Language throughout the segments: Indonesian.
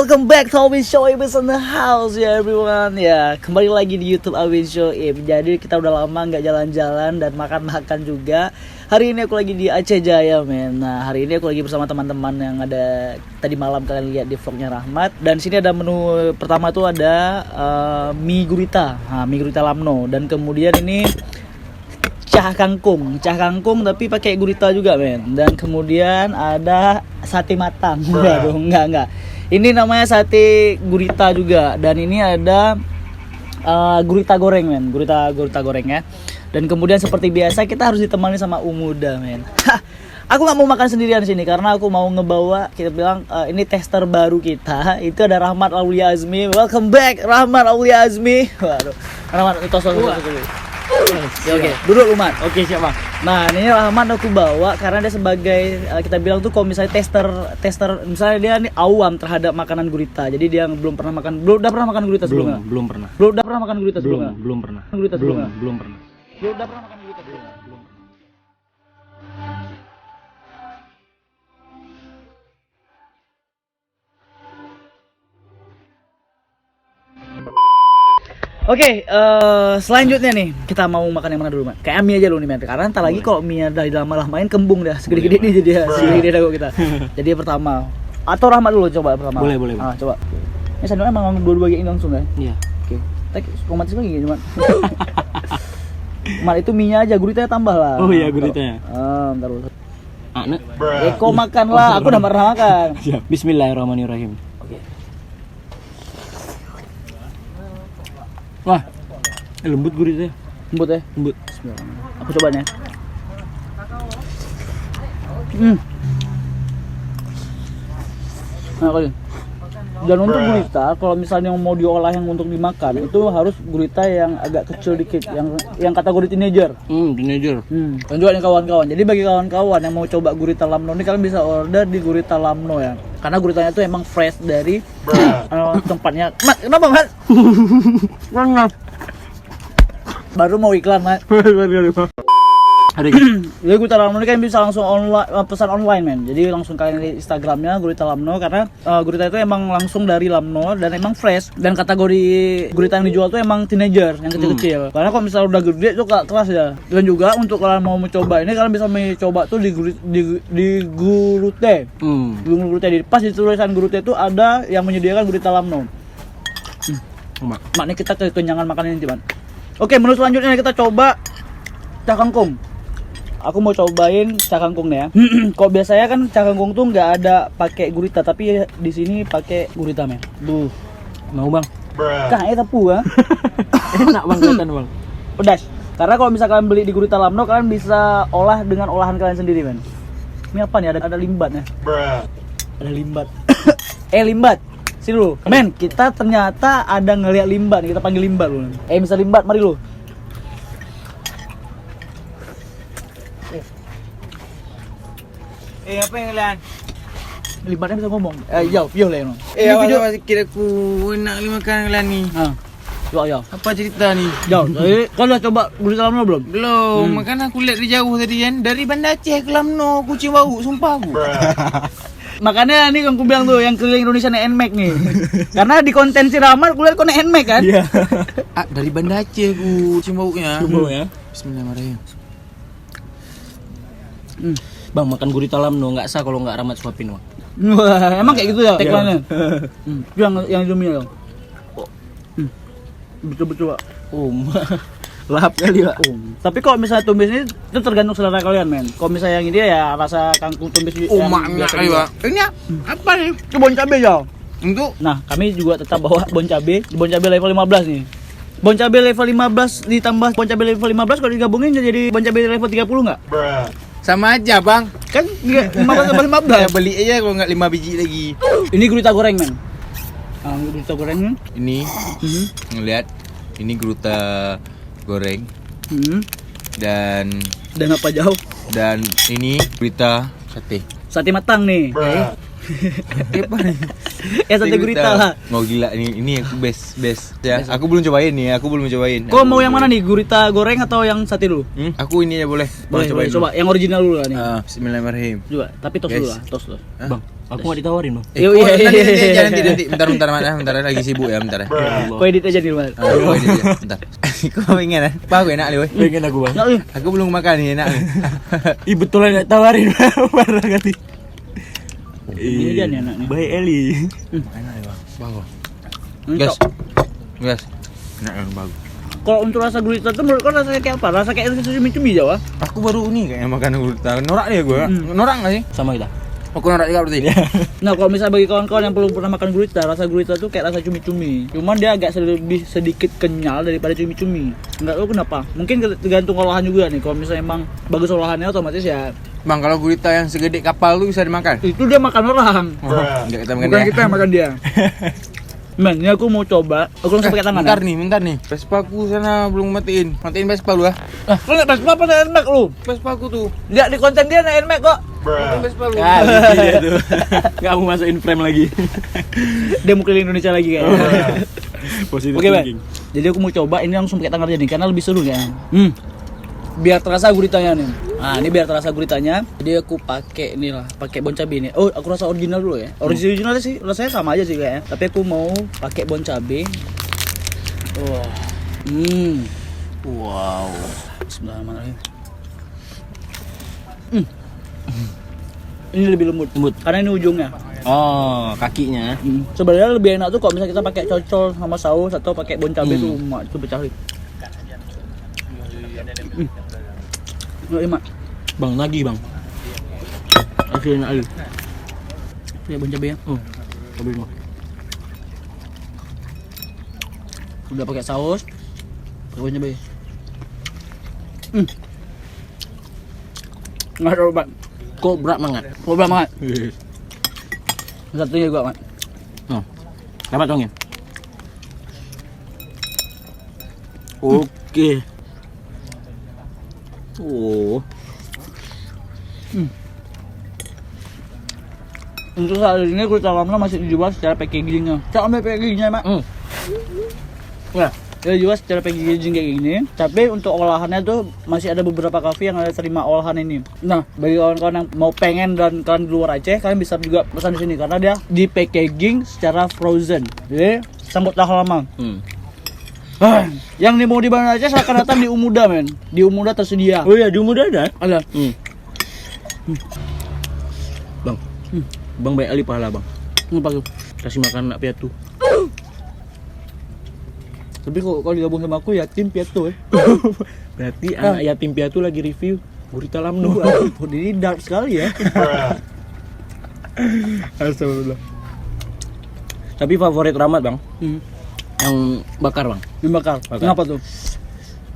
welcome back to Awin Shoaib in the house ya everyone. Ya, kembali lagi di YouTube Awin Shoaib. Jadi kita udah lama nggak jalan-jalan dan makan-makan juga. Hari ini aku lagi di Aceh Jaya, men. Nah, hari ini aku lagi bersama teman-teman yang ada tadi malam kalian lihat di vlognya Rahmat. Dan sini ada menu pertama tuh ada mie gurita. Nah, mie gurita Lamno. Dan kemudian ini cah kangkung tapi pakai gurita juga, men. Dan kemudian ada sate matang. Waduh, enggak. Ini namanya sate gurita juga. Dan ini ada gurita goreng, men. Gurita goreng ya. Dan kemudian seperti biasa kita harus ditemani sama Umuda, men. Aku nggak mau makan sendirian sini karena aku mau ngebawa, kita bilang ini tester baru kita. Itu ada Rahmat Aulia Azmi. Welcome back Rahmat Aulia Azmi. Waduh. Rahmat tos. Ya, oke. Duduk lu, Mat. Oke, siap, Bang. Nah, ini Rahmat aku bawa karena dia sebagai kita bilang tuh kalau misalnya tester misalnya dia nih awam terhadap makanan gurita. Jadi dia belum pernah makan gurita sebelumnya. Belum pernah. Belum pernah makan gurita sebelumnya. Belum pernah. Gurita sebelumnya. Belum pernah. Belum pernah makan gurita sebelumnya. Belum. Oke, selanjutnya nih kita mau makan yang mana dulu, Mat? Kayak mie aja dulu nih, Mat. Karena ntar lagi kalau mie dari lama-lamain kembung dah, segede-gede nih jadi ya, segede-gede dagu kita. Jadi pertama, atau Rahmat dulu coba pertama. Boleh. Coba. Ini sandalnya emang dua-dua ini langsung ya? Iya. Oke. Tak romantis lagi cuma. Mat itu mie-nya aja, guritanya tambah lah. Oh iya, guritanya. Bentar dulu. Ane. Kau makan lah, aku udah pernah makan. Siap. Bismillahirrahmanirrahim. Oke. Wah. Lembut guritanya. Lembut ya? Lembut. Aku coba nih. Nah, kali. Dan untuk gurita, kalau misalnya mau diolah yang untuk dimakan, itu harus gurita yang agak kecil dikit, yang kategori teenager. Teenager. Dan juga nih kawan-kawan. Jadi bagi kawan-kawan yang mau coba gurita Lamno ini, kalian bisa order di Gurita Lamno ya. Karena guritanya itu emang fresh dari tempatnya. Mat, kenapa, Mat? Baru mau iklan, Mat. Jadi Gurita Lamno ini kan bisa langsung pesan online, men. Jadi langsung kalian di Instagramnya Gurita Lamno karena gurita itu emang langsung dari Lamno dan emang fresh. Dan kategori gurita yang dijual tuh emang teenager yang kecil-kecil. Karena kalau misalnya udah gede tuh keras ya. Dan juga untuk kalian mau mencoba ini, kalian bisa mencoba tuh di Gurute. Gurute, pas di tulisan Gurute itu ada yang menyediakan Gurita Lamno. Makanya kita kekenyangan makan ini, Man. Oke, menu selanjutnya kita coba cah kangkung. Aku mau cobain cah kangkung nih ya. Kok biasanya kan cah kangkung tuh nggak ada pakai gurita, tapi di sini pakai gurita, men. Mau, Bang? Kayaknya tepu ya. Enak, Bang, kelihatan, Bang. Pedas. Karena kalau misalkan kalian beli di Gurita Lamno, kalian bisa olah dengan olahan kalian sendiri, men. Ini apa nih? Ada limbatnya. Ada limbat. Limbat. Sini dulu. Men, kita ternyata ada ngeliat limbat. Kita panggil limbat dulu. Bisa limbat, mari lu. Apa yang kalian? Limbatnya bisa ngomong. Yo lah no. Apa kira ku enak ni makan kalian ni? Coba yo. Apa cerita ni? Yo, kau udah coba Gurita Lamno belum? Belum, makan aku lihat dari jauh tadi kan. Dari Banda Aceh ke Lamno, kucing bau, sumpah aku. Makanya nih yang aku bilang tuh, yang keliling Indonesia naik NMAX nih. Karena di konten si Rahmat, aku lihat kau naik NMAX kan? Iya. Dari Banda Aceh ku kucing baunya. Coba ya. Bismillahirrahmanirrahim. Bang, makan gurita Lamno nggak sah kalau nggak Rahmat suapin, Bang. Wah, emang kayak gitu ya tagline-nya? Yang zoomnya dong. Betul-betul, Pak. Lahap kali, Pak. Tapi kalau misalnya tumis ini itu tergantung selera kalian, men. Kalau misalnya yang ini ya rasa kangkung tumis yang Maknya kali, Pak. Ini apa nih? itu bon cabe ya. Untuk Nah, kami juga tetap bawa bon cabe level 15 nih. Bon cabe level 15 ditambah bon cabe level 15 kalau digabungin jadi bon cabe level 30 enggak? sama aja, Bang. Kan 15 level 15. Ya beli aja kalau nggak 5 biji lagi. Ini gurita goreng, men. Gurita goreng. Ini ngelihat ini gurita goreng dan Dan apa jauh? ini gurita sate. Sate matang nih. Apa nih? Ya sate gurita lah. Mau gila ini aku best. Ya, aku belum cobain. Kau mau yang mana nih? Gurita goreng atau yang sate dulu? Aku ini ya boleh. Boleh, cobain. coba. Yang original dulu lah nih. Bismillahirrahmanirrahim. Coba, tapi tos Guys. dulu lah, tos dulu. Bang, aku nggak ditawarin bang. Yo, iya, iya. Nanti. Bentar lagi sibuk ya, bentar. Kau edit aja nih, Mas. Bentar. Kau pengen kan? Pak, enak nih, woi. Pengen aku bang. Nggak, nih. Aku belum makan nih, enak nih. Ih betul nggak tawarin parah kali. Ini dia nih anaknya. Baik Eli. Enak nih, Bang. Bagus. Mantap. Gas. Enak kan bagus. Kalau untuk rasa gurita tuh menurut kau rasanya kayak apa? Rasa kayak cumi-cumi Jawa? Aku baru ini kayaknya makan gurita. Norak dia gue. Norak enggak sih? Sama kita. Aku norak juga berarti. Nah, kalau misalnya bagi kawan-kawan yang belum pernah makan gurita, rasa gurita tuh kayak rasa cumi-cumi. Cuman dia agak lebih sedikit kenyal daripada cumi-cumi. Enggak tahu kenapa. Mungkin tergantung olahan juga nih. Kalau misalnya emang bagus olahannya otomatis ya Bang, kalau gurita yang segede kapal tuh bisa dimakan? itu dia makan orang. Enggak kita makan Bukan dia. kita yang makan dia. Men, ini aku mau coba. Aku langsung pakai tangan. Bentar nih. Vespa aku sana belum matiin. Matiin Vespa lu ah. Lu lihat Vespa apa naik Nmax lu? Vespa aku tuh. Lihat di konten dia naik Nmax kok. Matiin Vespa lu. Ah, dia tuh. Nggak mau masukin frame lagi. Dia mau keliling Indonesia lagi kayaknya. Positif Oke, Bang. thinking. Jadi aku mau coba ini langsung pakai tangan aja nih karena lebih seru kayaknya. Biar terasa guritanya nih. Nah, ini biar terasa guritanya. Jadi aku pakai ini lah, pakai bon cabe ini. Oh, aku rasa original dulu ya. Original sih rasanya sama aja sih kayaknya. Tapi aku mau pakai bon cabe. Wah. Wow. Bismillahirrahmanirrahim. Ini lebih lembut. Karena ini ujungnya. Oh, kakinya. Sebenarnya lebih enak tuh kalau misalnya kita pakai cocol sama saus atau pakai bon cabe tuh mak itu pecah. Nggak emak. Bang, lagi bang. Akhirnya Ali. Ya bon cabe ya. Cabai bang. Udah pakai saus. Pakai bon cabe. Nggak terlalu banget. Kok berat banget? Kok banget. Satunya juga, Mak. Oh, dapat dong ya. Oke. Oh, Untuk saat ini gurita lamla masih dijual secara packagingnya. Cak ambil packagingnya, Mak. Ya, dia dijual secara packaging kayak gini. Tapi untuk olahannya tuh masih ada beberapa kafe yang ada terima olahan ini. Nah, bagi kawan-kawan yang mau pengen dan kalian di luar Aceh, kalian bisa juga pesan di sini karena dia di packaging secara frozen. Jadi sanggup tahan lama. Yang mau di Bandar Aceh silakan datang di Umuda, men. Di Umuda tersedia. oh iya, di muda ada. Ada. Bang, bang baik Ali pahala bang. Apa tuh? Kasih makan anak piatu. Tapi kalau digabung sama aku yatim piatu ya. Berarti anak yatim piatu lagi review gurita lamno. Ini dark sekali ya. Astagfirullah. Tapi favorit Rahmat bang, yang bakar bang. Dibakar. Kenapa tuh?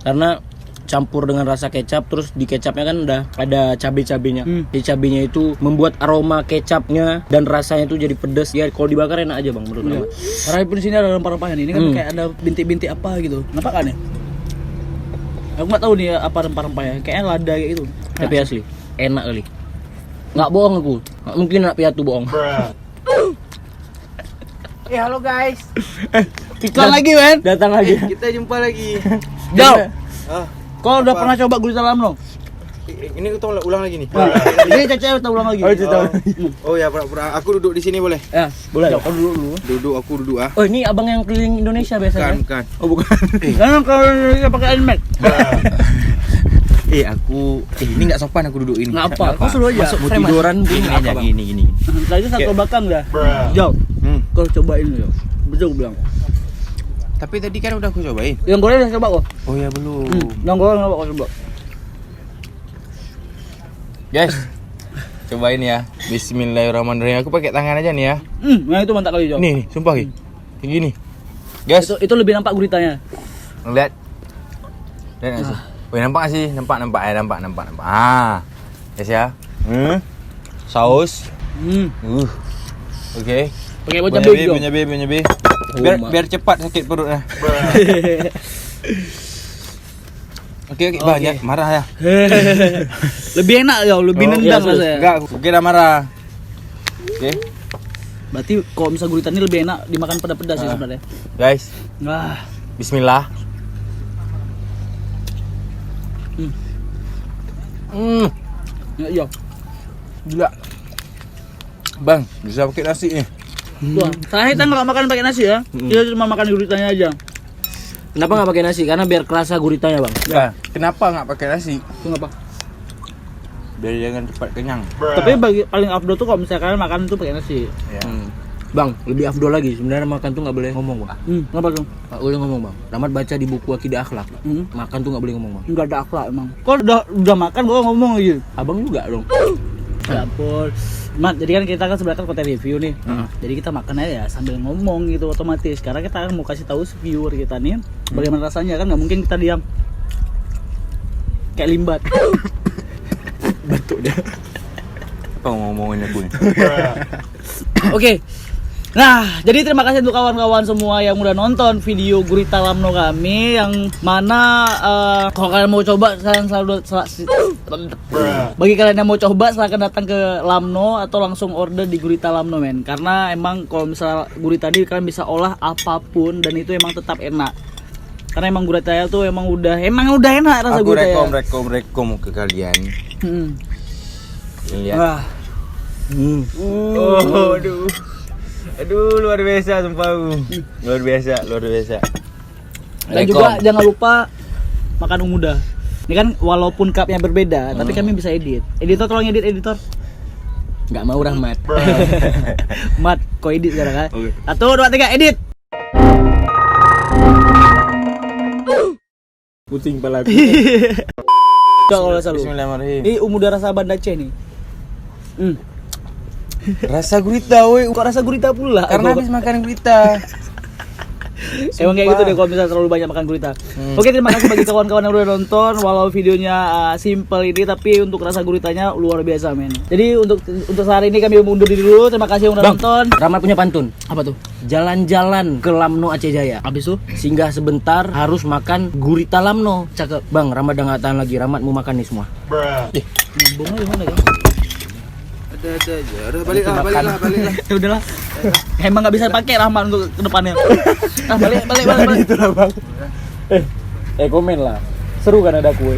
Karena campur dengan rasa kecap, terus di kecapnya kan udah ada cabai-cabainya. Di cabainya itu membuat aroma kecapnya dan rasanya itu jadi pedas. Ya kalau dibakar enak aja bang menurut Rahmat. Karena pun di sini ada rempah-rempahnya nih. Ini kan kayak ada bintik-bintik apa gitu. Nampak kan ya? Aku nggak tahu nih apa rempah-rempahnya. Kayaknya lada kayak gitu. Tapi asli enak kali. Nggak bohong aku. Nggak mungkin anak piatu bohong. Halo guys. Iklan lagi, men. Datang lagi. Kita jumpa lagi. Jauh. Kau udah Apa? pernah coba gurita lamno? Ini kita ulang lagi nih. Ini Caca kita ulang lagi. Oh ya, pura-pura. Aku duduk di sini boleh? Ya, boleh. Kau dulu dulu. Aku duduk ah. Oh ini abang yang keliling Indonesia biasanya? Bukan. Oh bukan. Jangan kalau Indonesia pakai Nmax. Ini nggak sopan aku duduk ini. Nggak apa. Kau suruh aja. Masuk frame tiduran Gini aja, gini. Tadi satu belakang dah. Jauh. Kau cobain dulu. Betul aku bilang. Tapi tadi kan udah aku cobain. Yang goreng udah coba kok. Oh ya belum. Yang goreng kau coba. Guys, cobain ya. Bismillahirrahmanirrahim. Aku pakai tangan aja nih ya. Yang itu mantap kali, Jauh. Nih, sumpah Ki. Kayak gini. Guys, Itu lebih nampak guritanya. lihat. Lihat nggak sih? Wih, nampak nggak sih? Nampak. Ah. Guys ya. Saus. Oke. Pakai bon cabe juga. Banyabe. Oh, Biar cepat sakit perutnya. Oke, banyak marah ya. Lebih enak ya, lebih nendang rasanya. Enggak, oke dah marah. Oke. Berarti kalau misal gurita ini lebih enak dimakan pedas-pedas sih sebenarnya. Guys, Wah. bismillah. Iya. Gila. Bang, bisa pakai nasi nih. Wah, terakhir kita nggak makan pakai nasi ya. Kita cuma makan guritanya aja. Kenapa nggak pakai nasi? Karena biar kerasa guritanya bang. Ya, kenapa nggak pakai nasi? Itu ngapa? Biar jangan cepat kenyang. Tapi paling afdol tuh kalau misalkan makan itu pakai nasi. Ya. Bang, lebih afdol lagi. Sebenarnya makan tuh nggak boleh ngomong bang. Kenapa tuh? Nggak boleh ngomong bang. Rahmat baca di buku Akidah Akhlak. Makan tuh nggak boleh ngomong bang. Nggak ada akhlak emang. Kok udah makan kok ngomong lagi? Abang juga dong. Ya ampun. Mat, jadi kan kita kan sebenarnya kan konten review nih. Jadi kita makan aja ya sambil ngomong gitu otomatis. Karena kita kan mau kasih tahu viewer kita nih bagaimana rasanya, kan nggak mungkin kita diam kayak limbat. Batuk dia. Apa ngomongin aku nih? Oke. Nah, jadi terima kasih untuk kawan-kawan semua yang udah nonton video Gurita Lamno kami, yang mana kalau kalian mau coba bagi kalian yang mau coba silahkan datang ke Lamno atau langsung order di Gurita Lamno men. Karena emang kalau misalnya gurita tadi kalian bisa olah apapun dan itu emang tetap enak. Karena emang guritanya tuh emang udah enak rasa Aku guritanya. rekom ke kalian. Lihat. Wah. Oh, aduh, luar biasa sumpah. Luar biasa. Dan juga jangan lupa makan umuda. Ini kan walaupun cupnya berbeda, tapi kami bisa edit. Editor tolong edit editor. Nggak mau Rahmat. Mat, kau edit sekarang kan? Oke. 1, 2, 3, edit. Pusing pala. Kalau selalu. Bismillahirrahmanirrahim. Ini umuda rasa Banda C nih. Rasa gurita, woi. Kok rasa gurita pula? Karena habis makan gurita. Emang kayak gitu deh kalau misalnya terlalu banyak makan gurita. Oke, terima kasih bagi kawan-kawan yang udah nonton. Walau videonya simple ini, tapi untuk rasa guritanya luar biasa men. Jadi untuk hari ini kami mundur diri dulu. Terima kasih yang udah Bang, nonton. Rahmat punya pantun. Apa tuh? Jalan-jalan ke Lamno Aceh Jaya. Habis tuh? Singgah sebentar harus makan gurita Lamno. Cakep. Bang, Rahmat udah nggak tahan lagi. Rahmat mau makan nih semua. Bunga di mana kan? Ada aja. Udah baliklah. Ya udahlah. Emang nggak bisa pakai Rahmat untuk kedepannya. Nah, balik. Gitu lah bang. Komen lah. Seru kan ada kue.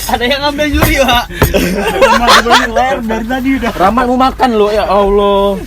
Ada yang ngambil juri, Pak. Dari tadi udah. Rahmat mau makan loh ya Allah.